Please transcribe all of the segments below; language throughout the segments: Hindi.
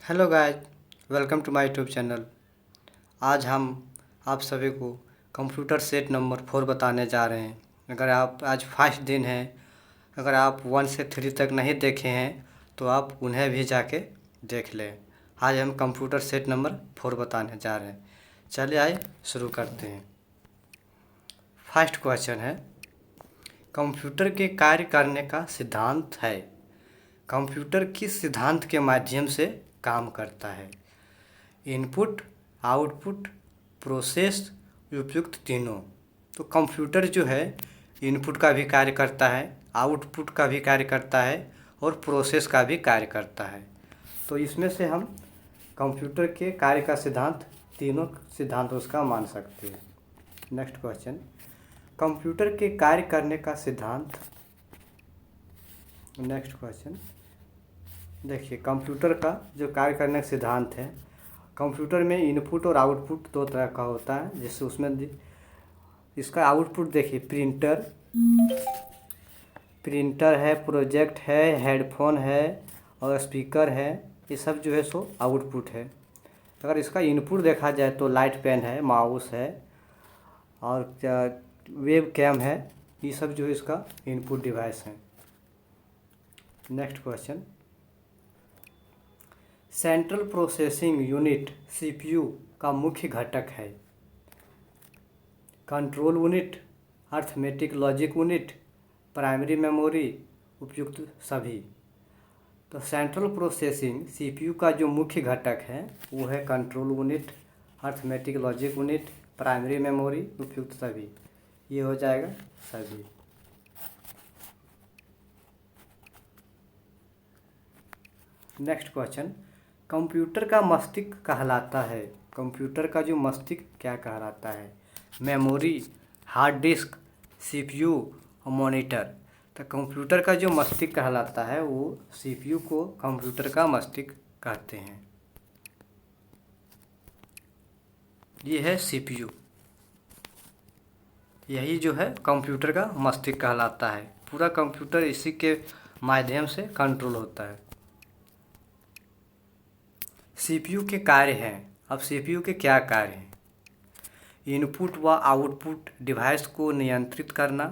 Hello guys, welcome to my YouTube channel. आज हम आप सभी को कंप्यूटर सेट नंबर 4 बताने जा रहे हैं। अगर आप आज फर्स्ट दिन है, अगर आप 1 से 3 तक नहीं देखे हैं तो आप उन्हें भी जाके देख लें। आज हम कंप्यूटर सेट नंबर 4 बताने जा रहे हैं। चलिए आइए शुरू करते हैं। फर्स्ट क्वेश्चन है, कंप्यूटर के कार्य करने का सिद्धांत है। कंप्यूटर किस सिद्धांत के माध्यम से काम करता है? इनपुट, आउटपुट, प्रोसेस, उपयुक्त तीनों। तो कंप्यूटर जो है इनपुट का भी कार्य करता है, आउटपुट का भी कार्य करता है और प्रोसेस का भी कार्य करता है। तो इसमें से हम कंप्यूटर के कार्य का सिद्धांत तीनों सिद्धांत उसका मान सकते हैं। नेक्स्ट क्वेश्चन, कंप्यूटर के कार्य करने का सिद्धांत। नेक्स्ट क्वेश्चन देखिए, कंप्यूटर का जो कार्य करने का सिद्धांत है, कंप्यूटर में इनपुट और आउटपुट दो तरह का होता है। जैसे उसमें इसका आउटपुट देखिए, प्रिंटर है, प्रोजेक्ट है, हेडफोन है और स्पीकर है। ये सब जो है सो आउटपुट है। अगर इसका इनपुट देखा जाए तो लाइट पेन है, माउस है और वेब कैम है। ये सब जो है इसका इनपुट डिवाइस है। Next question, central processing unit CPU का मुख्य घटक है। Control unit, arithmetic logic unit, primary memory, उपयुक्त सभी। तो सेंट्रल प्रोसेसिंग सीपीयू का जो मुख्य घटक है वो है control unit, arithmetic logic unit, primary memory, उपयुक्त सभी। ये हो जाएगा सभी। नेक्स्ट क्वेश्चन, कंप्यूटर का मस्तिष्क कहलाता है। कंप्यूटर का जो मस्तिष्क क्या कहलाता है? मेमोरी, हार्ड डिस्क, सीपीयू और मॉनिटर। तो कंप्यूटर का जो मस्तिष्क कहलाता है वो सीपीयू को कंप्यूटर का मस्तिष्क कहते हैं। ये है सीपीयू, यही जो है कंप्यूटर का मस्तिष्क कहलाता है। पूरा कंप्यूटर इसी के माध्यम से कंट्रोल होता है। सीपीयू के कार्य हैं। अब सीपीयू के क्या कार्य हैं? इनपुट व आउटपुट डिवाइस को नियंत्रित करना,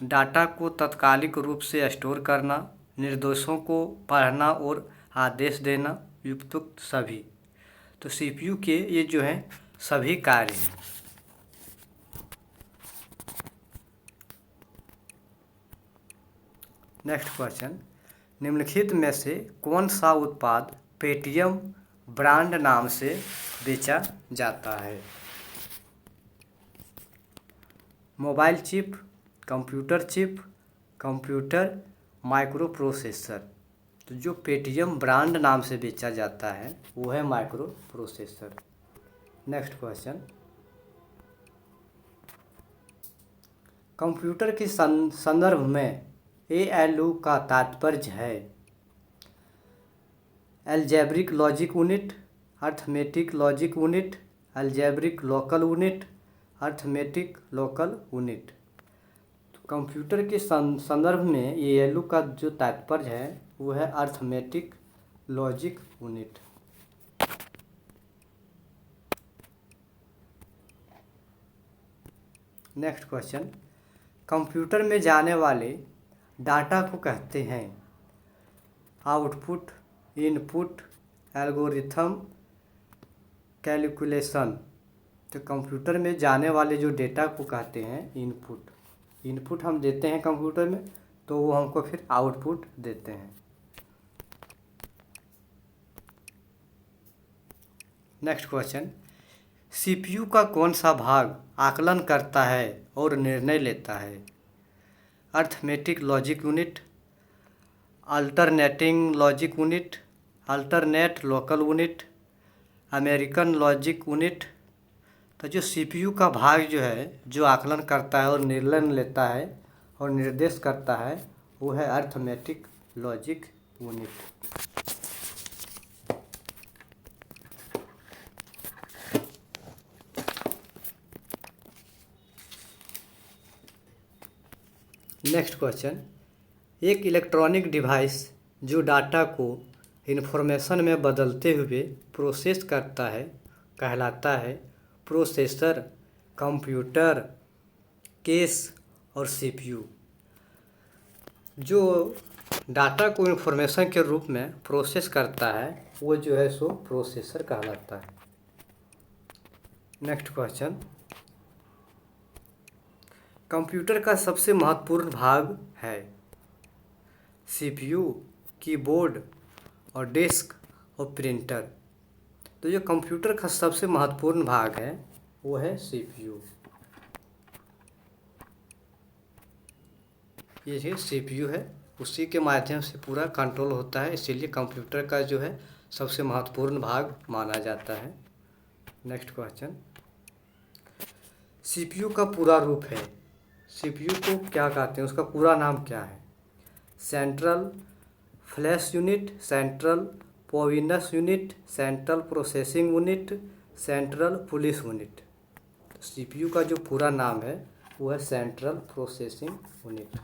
डाटा को तात्कालिक रूप से स्टोर करना, निर्देशों को पढ़ना और आदेश देना, उपयुक्त सभी। तो सीपीयू के ये जो हैं सभी कार्य हैं। नेक्स्ट क्वेश्चन, निम्नलिखित में से कौन सा उत्पाद पेटीएम ब्रांड नाम से बेचा जाता है? Mobile chip, computer chip, computer micro processor. तो जो पेटीएम ब्रांड नाम से बेचा जाता है वो है micro processor. Next question, computer के संदर्भ में एएलयू का तात्पर्य है algebraic logic unit, arithmetic logic unit, algebraic local unit, arithmetic local unit. तो कंप्यूटर के संदर्भ में एएलयू का जो तात्पर्य है वो है arithmetic logic unit. Next question, computer में जाने वाले डाटा को कहते हैं आउटपुट, इनपुट, एल्गोरिथम, कैलकुलेशन। तो कंप्यूटर में जाने वाले जो डेटा को कहते हैं इनपुट। इनपुट हम देते हैं कंप्यूटर में तो वो हमको फिर आउटपुट देते हैं। नेक्स्ट क्वेश्चन, सीपीयू का कौन सा भाग आकलन करता है और निर्णय लेता है? Arithmetic logic unit, alternating logic unit, alternate local unit, American logic unit. तो जो सीपीयू का भाग जो है जो आकलन करता है और निर्णय लेता है और निर्देश करता है वो है arithmetic logic unit. Next question, एक इलेक्ट्रॉनिक डिवाइस जो डाटा को इंफॉर्मेशन में बदलते हुए प्रोसेस करता है कहलाता है प्रोसेसर, कंप्यूटर, केस और सीपीयू। जो डाटा को इंफॉर्मेशन के रूप में प्रोसेस करता है वो जो है सो प्रोसेसर कहलाता है। नेक्स्ट क्वेश्चन, कंप्यूटर का सबसे महत्वपूर्ण भाग है सीपीयू, कीबोर्ड और डेस्क और प्रिंटर। तो जो कंप्यूटर का सबसे महत्वपूर्ण भाग है वो है सीपीयू। ये जो सीपीयू है उसी के माध्यम से पूरा कंट्रोल होता है, इसीलिए कंप्यूटर का जो है सबसे महत्वपूर्ण भाग माना जाता है। नेक्स्ट क्वेश्चन, सीपीयू का पूरा रूप है, सीपीयू को क्या कहते हैं, उसका पूरा नाम क्या है? सेंट्रल फ्लैश यूनिट, सेंट्रल पोविनस unit, central processing unit, central police unit. CPU का जो पूरा नाम है वो है central processing unit.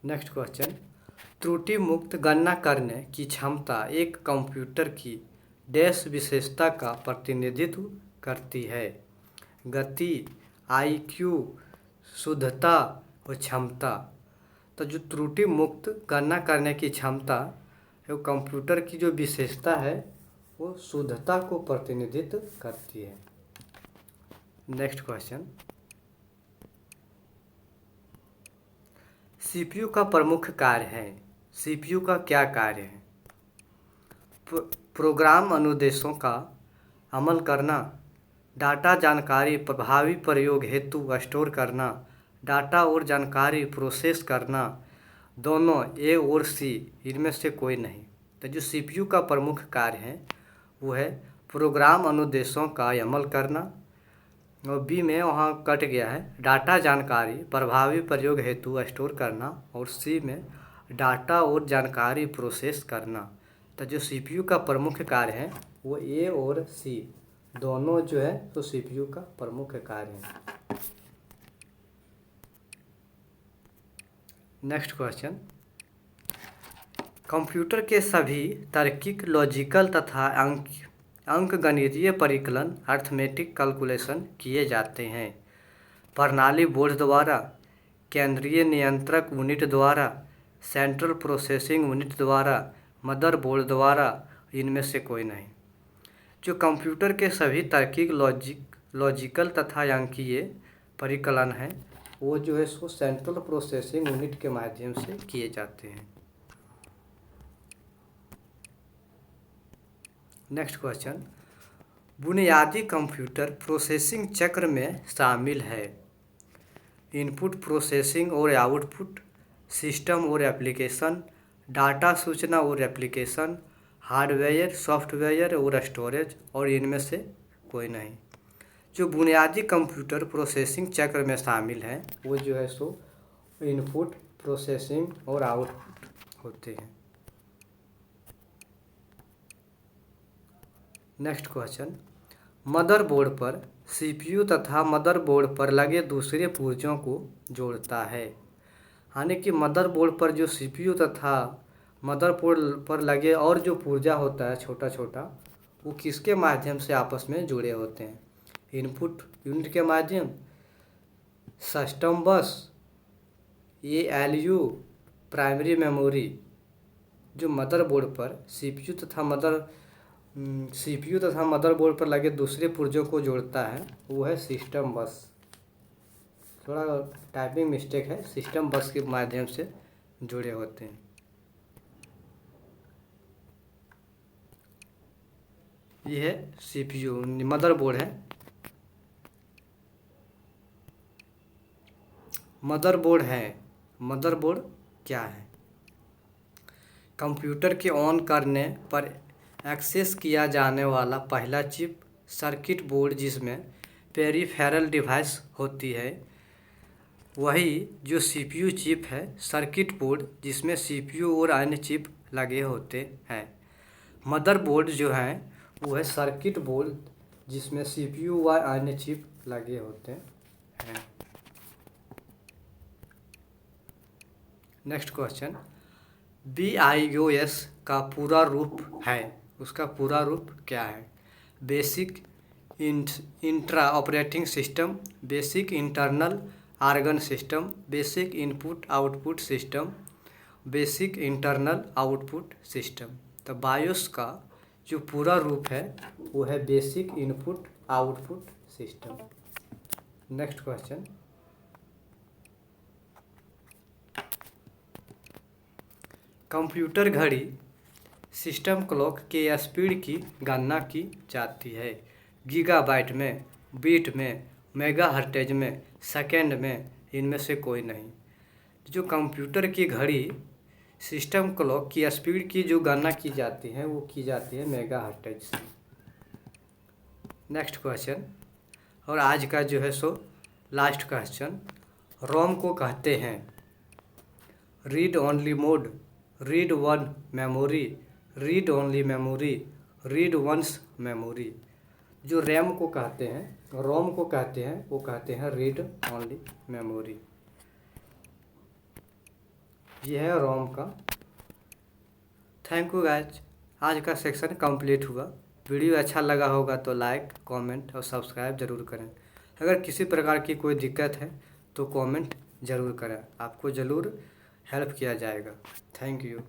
Next question, त्रुटि मुक्त गणना करने की क्षमता एक कंप्यूटर की डैश विशेषता का प्रतिनिधित्व करती है? गति, आईक्यू, शुद्धता और क्षमता। तो जो त्रुटि मुक्त गणना करने की क्षमता है वो कंप्यूटर की जो विशेषता है वो शुद्धता को प्रतिनिधित्व करती है। नेक्स्ट क्वेश्चन, सीपीयू का प्रमुख कार्य है, सीपीयू का क्या कार्य है? प्रोग्राम अनुदेशों का अमल करना, डाटा जानकारी प्रभावी प्रयोग हेतु स्टोर करना, डाटा और जानकारी प्रोसेस करना, दोनों ए और सी, इनमें से कोई नहीं। तो जो सीपीयू का प्रमुख कार्य है वो है प्रोग्राम अनुदेशों का अमल करना, और बी में वहाँ कट गया है डाटा जानकारी प्रभावी प्रयोग हेतु स्टोर करना, और सी में डाटा और जानकारी प्रोसेस करना। तो जो सीपीयू का प्रमुख कार्य है वो ए और सी दोनों जो है तो सीपीयू का प्रमुख कार्य है। नेक्स्ट क्वेश्चन, कंप्यूटर के सभी तार्किक, लॉजिकल तथा अंकगणितीय परिकलन अर्थमेटिक कैलकुलेशन किए जाते हैं प्रणाली बोर्ड द्वारा, केंद्रीय नियंत्रक यूनिट द्वारा, सेंट्रल प्रोसेसिंग यूनिट द्वारा, मदरबोर्ड द्वारा, इनमें से कोई नहीं। जो कंप्यूटर के सभी तार्किक, लॉजिकल तथा अंकीय परिकलन हैं वो जो है सो सेंट्रल प्रोसेसिंग यूनिट के माध्यम से किए जाते हैं। नेक्स्ट क्वेश्चन, बुनियादी कंप्यूटर प्रोसेसिंग चक्र में शामिल है इनपुट प्रोसेसिंग और आउटपुट, सिस्टम और एप्लीकेशन, डाटा सूचना और एप्लीकेशन, हार्डवेयर, सॉफ्टवेयर और स्टोरेज, और इनमें से कोई नहीं। जो बुनियादी कंप्यूटर प्रोसेसिंग चक्र में शामिल है वो जो है सो इनपुट, प्रोसेसिंग और आउटपुट होते हैं। नेक्स्ट क्वेश्चन, मदरबोर्ड पर सीपीयू तथा मदरबोर्ड पर लगे दूसरे पुर्जों को जोड़ता है। यानी कि मदरबोर्ड पर जो सीपीयू तथा मदरबोर्ड पर लगे और जो पुर्जा होता है छोटा छोटा, वो किसके माध्यम से आपस में जुड़े होते हैं? इनपुट यूनिट के माध्यम, सिस्टम बस, एएलयू, प्राइमरी मेमोरी। जो मदरबोर्ड पर सीपीयू तथा मदरबोर्ड पर लगे दूसरे पुर्जों को जोड़ता है वो है सिस्टम बस। थोड़ा टाइपिंग मिस्टेक है, सिस्टम बस के माध्यम से जुड़े होते हैं। ये है सीपीयू, मदरबोर्ड है। मदरबोर्ड है, मदरबोर्ड क्या है? कंप्यूटर के ऑन करने पर एक्सेस किया जाने वाला पहला चिप, सर्किट बोर्ड जिसमें पेरिफेरल डिवाइस होती है, वही जो सीपीयू चिप है, सर्किट बोर्ड जिसमें सीपीयू और अन्य चिप लगे होते हैं। मदरबोर्ड जो है वो है सर्किट बोर्ड जिसमें सीपीयू व अन्य चिप लगे होते हैं। नेक्स्ट क्वेश्चन, BIOS का पूरा रूप है, उसका पूरा रूप क्या है? Basic intra operating system, basic internal organ system, basic input output system, basic internal output system. तो बायोस का जो पूरा रूप है वो है basic input output system. Next question, computer घड़ी सिस्टम क्लॉक के स्पीड की गणना की जाती है गीगाबाइट में, बीट में, मेगाहर्ट्ज में, सेकंड में, इनमें से कोई नहीं। जो कंप्यूटर की घड़ी सिस्टम क्लॉक की स्पीड की जो गणना की जाती है वो की जाती है मेगाहर्ट्ज से। नेक्स्ट क्वेश्चन, और आज का जो है सो लास्ट क्वेश्चन, रोम को कहते हैं read only mode, read one memory, read only memory, read once memory. जो रैम को कहते हैं, रोम को कहते हैं, वो कहते हैं रीड ओनली मेमोरी। ये है रोम का। थैंक यू गाइज, आज का सेक्शन कंप्लीट हुआ। वीडियो अच्छा लगा होगा तो लाइक, कमेंट और सब्सक्राइब ज़रूर करें। अगर किसी प्रकार की कोई दिक्कत है तो कमेंट ज़रूर करें, आपको ज़रूर हेल्प किया जाएगा। Thank you.